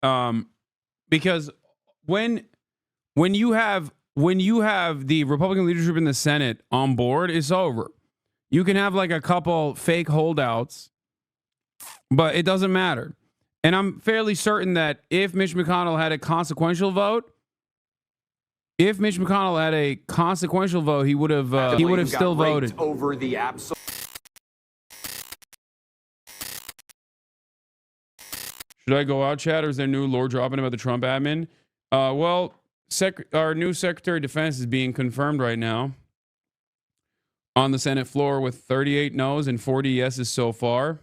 Because when you have the Republican leadership in the Senate on board, it's over. You can have like a couple fake holdouts, but it doesn't matter. And I'm fairly certain that if Mitch McConnell had a consequential vote, he would have still voted over the absolute. Should I go out, Chad, or is there new lore dropping about the Trump admin? Well, our new Secretary of Defense is being confirmed right now on the Senate floor with 38 no's and 40 yeses so far.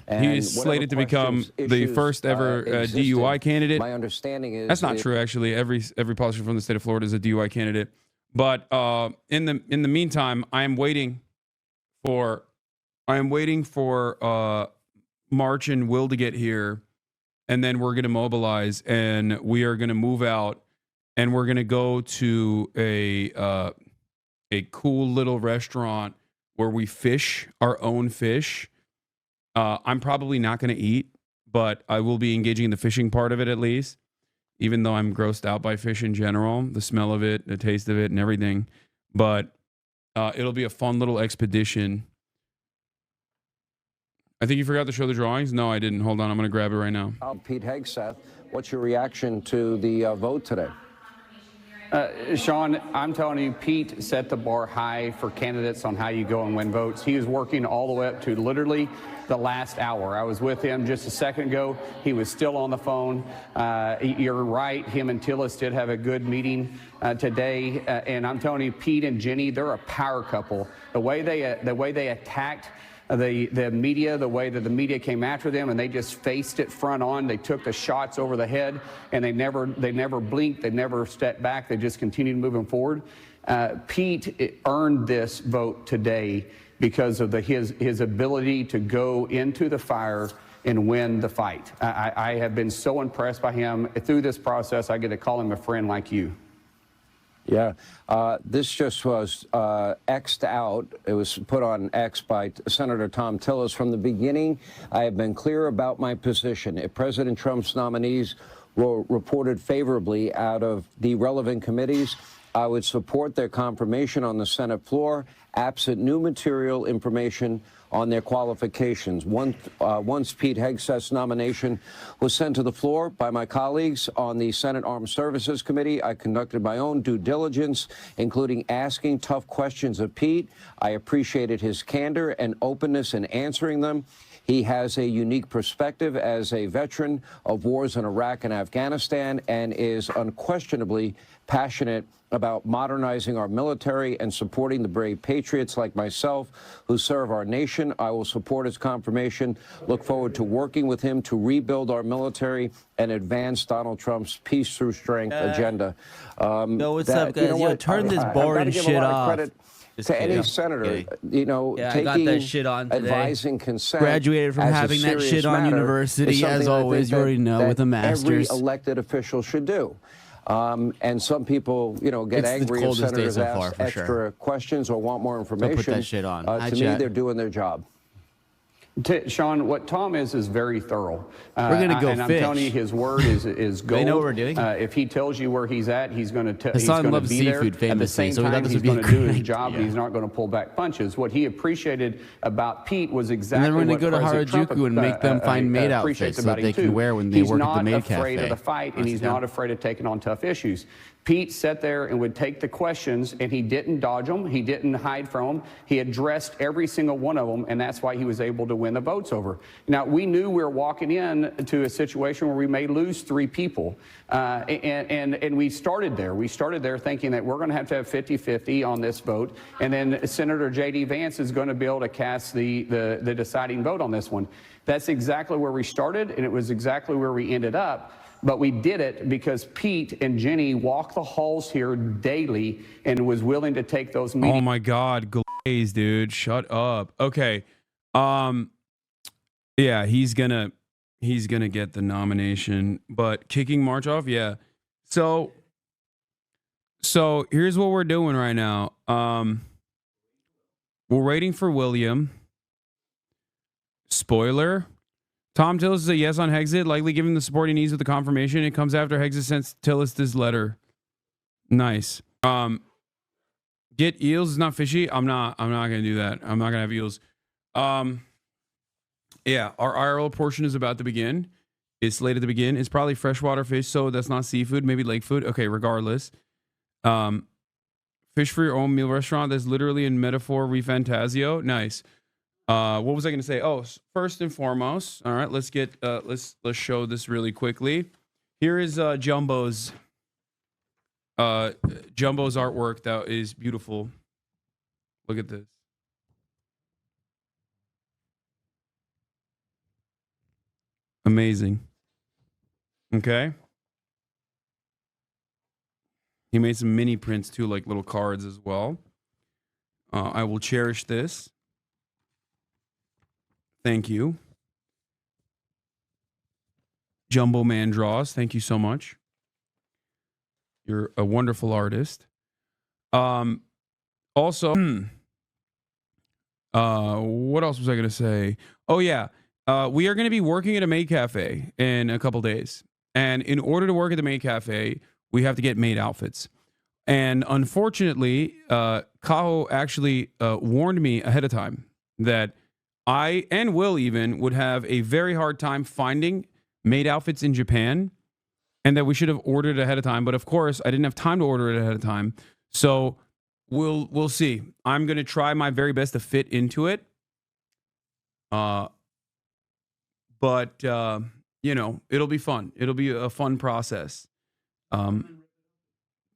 He's slated to become the first ever DUI candidate. My understanding is that's not true. Actually, every politician from the state of Florida is a DUI candidate. But in the meantime, I am waiting for March and Will to get here, and then we're going to mobilize and we are going to move out and we're going to go to a cool little restaurant where we fish our own fish. I'm probably not going to eat, but I will be engaging in the fishing part of it at least, even though I'm grossed out by fish in general, the smell of it, the taste of it, and everything. But it'll be a fun little expedition. I think you forgot to show the drawings. No, I didn't. Hold on. I'm going to grab it right now. Pete Hegseth, what's your reaction to the vote today? Sean, I'm telling you, Pete set the bar high for candidates on how you go and win votes. He is working all the way up to literally the last hour. I was with him just a second ago. He was still on the phone. You're right. Him and Tillis did have a good meeting today. And I'm telling you, Pete and Jenny, they're a power couple. The way they attacked the media, the way that the media came after them, and they just faced it front on. They took the shots over the head, and they never blinked. They never stepped back. They just continued moving forward. Pete earned this vote today because of his ability to go into the fire and win the fight. I have been so impressed by him. Through this process, I get to call him a friend like you. Yeah, this just was X'd out. It was put on X by Senator Tom Tillis. From the beginning, I have been clear about my position. If President Trump's nominees were reported favorably out of the relevant committees, I would support their confirmation on the Senate floor, absent new material information on their qualifications. Once Pete Hegseth's nomination was sent to the floor by my colleagues on the Senate Armed Services Committee, I conducted my own due diligence, including asking tough questions of Pete. I appreciated his candor and openness in answering them. He has a unique perspective as a veteran of wars in Iraq and Afghanistan and is unquestionably passionate about modernizing our military and supporting the brave patriots like myself who serve our nation. I will support his confirmation. Look forward to working with him to rebuild our military and advance Donald Trump's peace through strength agenda. Yo, what's up, guys? Yo, turn this boring shit off. To any senator, you know, yeah, taking, I got that shit on today. advising consent. Graduated from having that shit on university, as always. You already know, with a master's. Every elected official should do. And some people, you know, get angry if senators ask extra questions or want more information. So put that shit on. To me, they're doing their job. Sean, what Tom is very thorough. We're going to go and fish. I'm telling you, his word is gold. They know what we're doing. If he tells you where he's at, he's going to be seafood there. At the same time, he's going to do his job, and he's not going to pull back punches. What he appreciated about Pete was exactly and then we're what going to go to Harajuku and make them find maid outfits that they can wear when they work at the maid cafe. He's not afraid of the fight, and he's not afraid of taking on tough issues. Pete sat there and would take the questions, and he didn't dodge them. He didn't hide from them. He addressed every single one of them, and that's why he was able to win the votes over. Now, we knew we were walking in to a situation where we may lose 3 people, and we started there. We started there thinking that we're going to have 50-50 on this vote, and then Senator J.D. Vance is going to be able to cast the deciding vote on this one. That's exactly where we started, and it was exactly where we ended up. But we did it because Pete and Jenny walk the halls here daily and was willing to take those meetings. Oh my God, Glaze, dude, shut up. Okay, yeah, he's gonna get the nomination, but kicking March off, yeah. So here's what we're doing right now. We're waiting for William. Spoiler. Tom Tillis is a yes on Hegseth, likely given the support he needs with the confirmation. It comes after Hegseth sent Tillis this letter. Nice. Get eels is not fishy. I'm not gonna do that. I'm not gonna have eels. Yeah, our IRL portion is about to begin. It's slated to begin. It's probably freshwater fish, so that's not seafood, maybe lake food. Okay, regardless. Fish for your own meal restaurant. That's literally in metaphor refantasio. Nice. What was I going to say? Oh, first and foremost. All right, let's get let's show this really quickly. Here is Jumbo's artwork that is beautiful. Look at this. Amazing. Okay. He made some mini prints too, like little cards as well. I will cherish this. Thank you. Jumbo Man Draws, thank you so much. You're a wonderful artist. Also, what else was I going to say? Oh, yeah. We are going to be working at a maid cafe in a couple days. And in order to work at the maid cafe, we have to get maid outfits. And unfortunately, Kaho actually warned me ahead of time that I and Will even would have a very hard time finding maid outfits in Japan, and that we should have ordered ahead of time. But of course, I didn't have time to order it ahead of time. So we'll see. I'm going to try my very best to fit into it. But you know, it'll be fun. It'll be a fun process.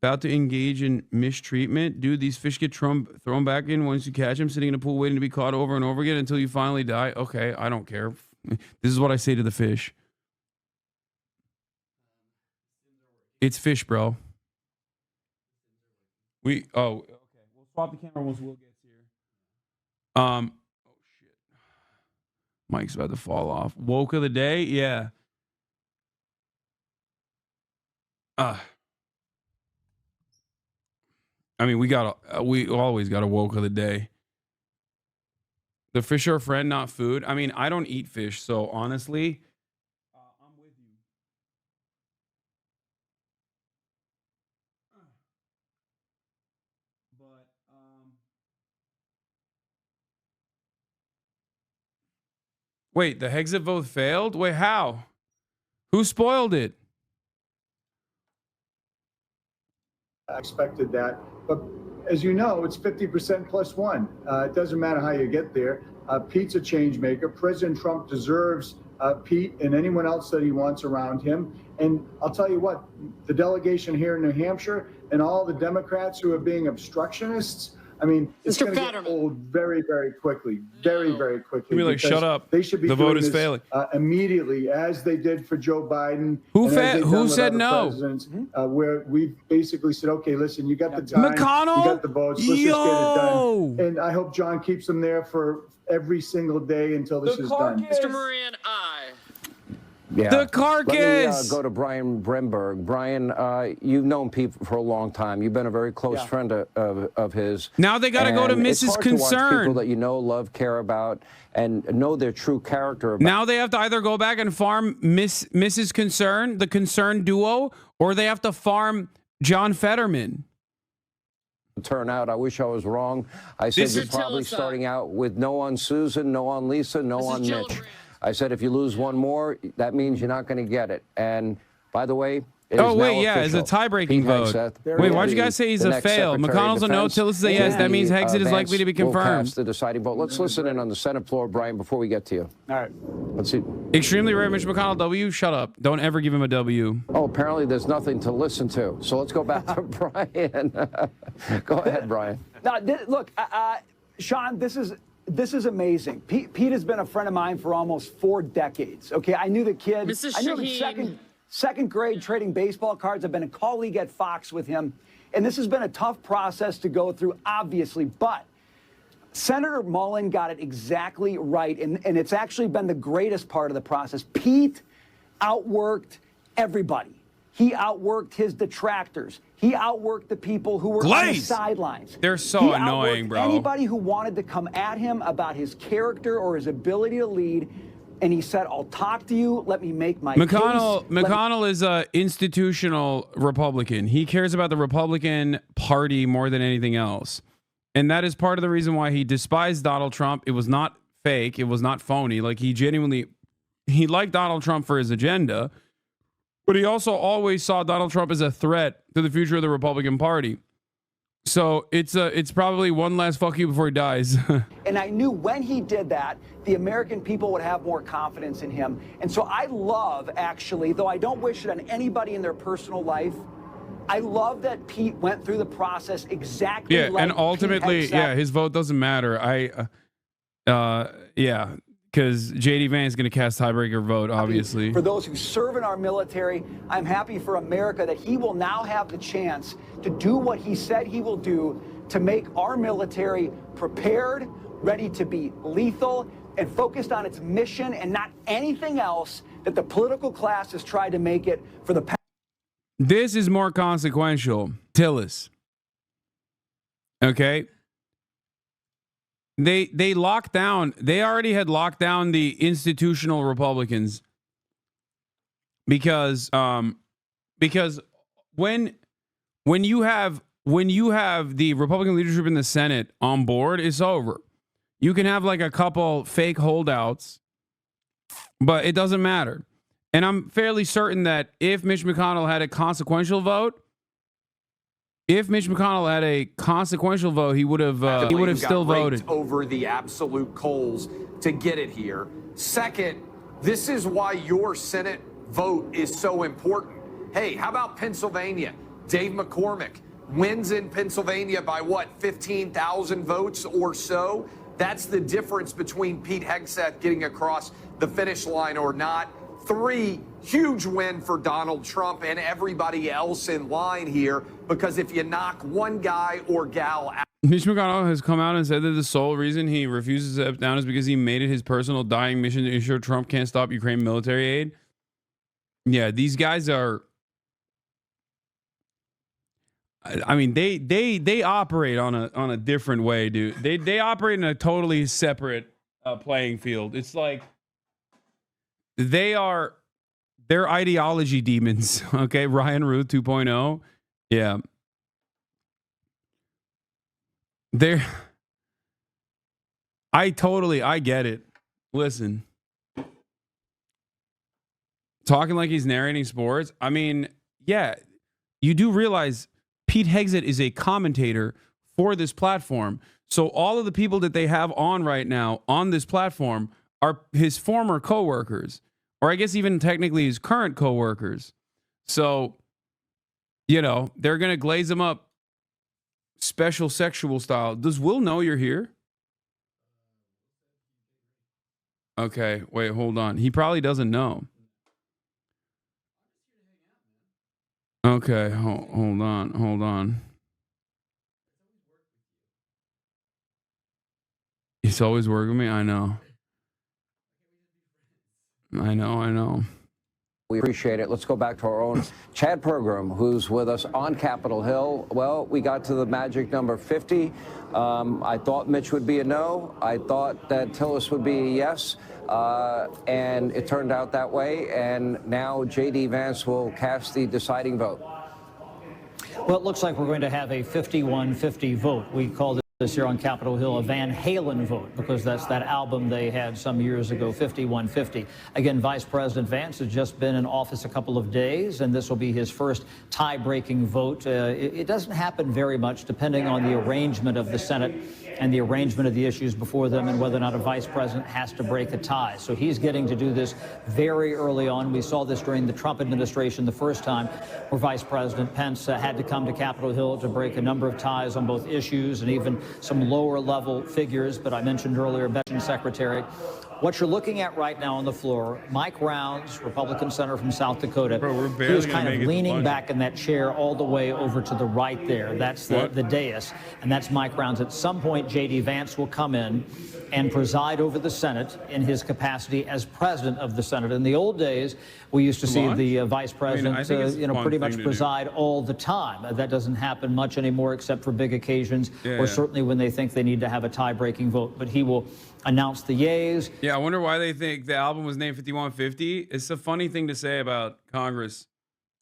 About to engage in mistreatment. Dude, these fish get thrown back in once you catch them, sitting in a pool waiting to be caught over and over again until you finally die. Okay, I don't care. This is what I say to the fish. It's fish, bro. Okay. We'll swap the camera once Will gets here. Oh shit. Mike's about to fall off. Woke of the day? Yeah. I mean, we always got a woke of the day. The fish are a friend, not food. I mean, I don't eat fish, so honestly, I'm with you. But wait, the Hegseth vote failed? Wait, how? Who spoiled it? I expected that, but as you know, it's 50% plus one. It doesn't matter how you get there. Pete's a change maker. President Trump deserves Pete and anyone else that he wants around him. And I'll tell you what, the delegation here in New Hampshire and all the Democrats who are being obstructionists, I mean, it's going to get old very, very quickly. Very, very quickly. Be like, shut up. They should be the vote is this, failing immediately, as they did for Joe Biden. Who said no? Where we basically said, okay, listen, you got the time, McConnell? you got the votes, let's just get it done. And I hope John keeps them there for every single day until this is done. Mr. Moran, Yeah. The carcass. Let me go to Brian Bremberg. Brian, you've known Pete for a long time. You've been a very close friend of his. Now they got to go to Mrs. Concern. People that you know, love, care about, and know their true character. Now they have to either go back and farm Mrs. Concern, the Concern duo, or they have to farm John Fetterman. Turn out. I wish I was wrong. I said you're probably starting out with no on Susan, no on Lisa, no on Mitch. I said, if you lose one more, that means you're not going to get it. And by the way, it is wait, now it's a official. tie-breaking vote. Wait, why'd you guys say he's a fail? McConnell's a no, Tillis is a yes. That means Hegseth is likely to be confirmed. The deciding vote. Let's listen in on the Senate floor, Brian, before we get to you. All right. Let's see. Extremely rare, Mitch McConnell, W. Shut up. Don't ever give him a W. Oh, apparently there's nothing to listen to. So let's go back to Brian. Go ahead, Brian. Look, Sean, this is amazing. Pete has been a friend of mine for almost 4 decades. Okay, I knew the kid. I knew him second grade trading baseball cards. I've been a colleague at Fox with him. And this has been a tough process to go through, obviously. But Senator Mullen got it exactly right. And it's actually been the greatest part of the process. Pete outworked everybody. He outworked his detractors. He outworked the people who were on the sidelines. They're so annoying, bro. Anybody who wanted to come at him about his character or his ability to lead, and he said, I'll talk to you. Let me make my McConnell is a institutional Republican. He cares about the Republican Party more than anything else. And that is part of the reason why he despised Donald Trump. It was not fake. It was not phony. Like, he liked Donald Trump for his agenda, but he also always saw Donald Trump as a threat to the future of the Republican Party. So it's probably one last fuck you before he dies. And I knew when he did that, the American people would have more confidence in him. And so I love, actually, though I don't wish it on anybody in their personal life, I love that Pete went through the process exactly like and ultimately, his vote doesn't matter. Because J.D. Vance is going to cast tiebreaker vote, obviously. For those who serve in our military, I'm happy for America that he will now have the chance to do what he said he will do to make our military prepared, ready to be lethal, and focused on its mission and not anything else that the political class has tried to make it for the past. This is more consequential. Tillis. Okay? They locked down. They already had locked down the institutional Republicans because when you have the Republican leadership in the Senate on board, it's over. You can have like a couple fake holdouts, but it doesn't matter. And I'm fairly certain that if Mitch McConnell had a consequential vote, he would have still voted over the absolute coals to get it here. Second, this is why your Senate vote is so important. Hey, how about Pennsylvania? Dave McCormick wins in Pennsylvania by what, 15,000 votes or so? That's the difference between Pete Hegseth getting across the finish line or not. 3, huge win for Donald Trump and everybody else in line here, because if you knock one guy or gal out. Mitch McConnell has come out and said that the sole reason he refuses to step down is because he made it his personal dying mission to ensure Trump can't stop Ukraine military aid. Yeah, these guys are. I mean, they operate on a different way, dude. They operate in a totally separate playing field. It's like they're ideology demons. Okay, Ryan Ruth 2.0. Yeah. I get it. Listen. Talking like he's narrating sports. I mean, yeah, you do realize Pete Hegseth is a commentator for this platform. So all of the people that they have on right now on this platform are his former coworkers, or I guess even technically his current coworkers. So, you know, they're going to glaze him up special sexual style. Does Will know you're here? Okay, wait, hold on. He probably doesn't know. Okay, hold on. He's always working with me? I know. We appreciate it. Let's go back to our own Chad Pergram, who's with us on Capitol Hill. Well, we got to the magic number 50. I thought Mitch would be a no. I thought that Tillis would be a yes. And it turned out that way. And now J.D. Vance will cast the deciding vote. Well, it looks like we're going to have a 51-50 vote. We call this here on Capitol Hill a Van Halen vote, because that's that album they had some years ago, 51-50. Again, Vice President Vance has just been in office a couple of days, and this will be his first tie-breaking vote. It doesn't happen very much, depending on the arrangement of the Senate and the arrangement of the issues before them and whether or not a vice president has to break a tie. So he's getting to do this very early on. We saw this during the Trump administration the first time, where Vice President Pence had to come to Capitol Hill to break a number of ties on both issues and even some lower level figures. But I mentioned earlier, Veteran Secretary. What you're looking at right now on the floor, Mike Rounds, Republican senator from South Dakota, who's kind of leaning back in that chair all the way over to the right there. That's the dais, and that's Mike Rounds. At some point, J.D. Vance will come in and preside over the Senate in his capacity as president of the Senate. In the old days, we used to see the vice president, pretty much preside all the time. That doesn't happen much anymore, except for big occasions, or certainly when they think they need to have a tie-breaking vote. But he will announced the yeas. Yeah, I wonder why they think the album was named 5150. It's a funny thing to say about Congress.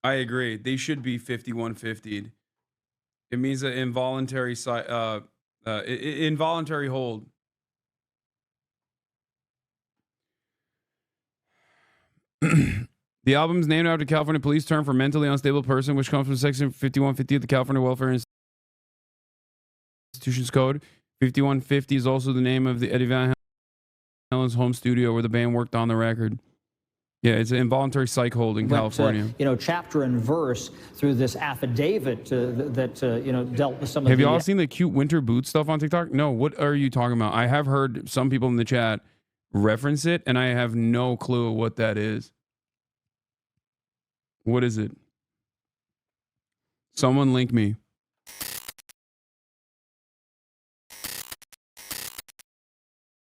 I agree. They should be 5150'd. It means an involuntary involuntary hold. The album is named after California police term for mentally unstable person, which comes from Section 5150 of the California Welfare Institutions Code. 5150 is also the name of the Eddie Van Halen's home studio where the band worked on the record. Yeah, it's an involuntary psych hold in California. Chapter and verse through this affidavit that dealt with some of the... Have y'all seen the cute winter boot stuff on TikTok? No, what are you talking about? I have heard some people in the chat reference it, and I have no clue what that is. What is it? Someone link me.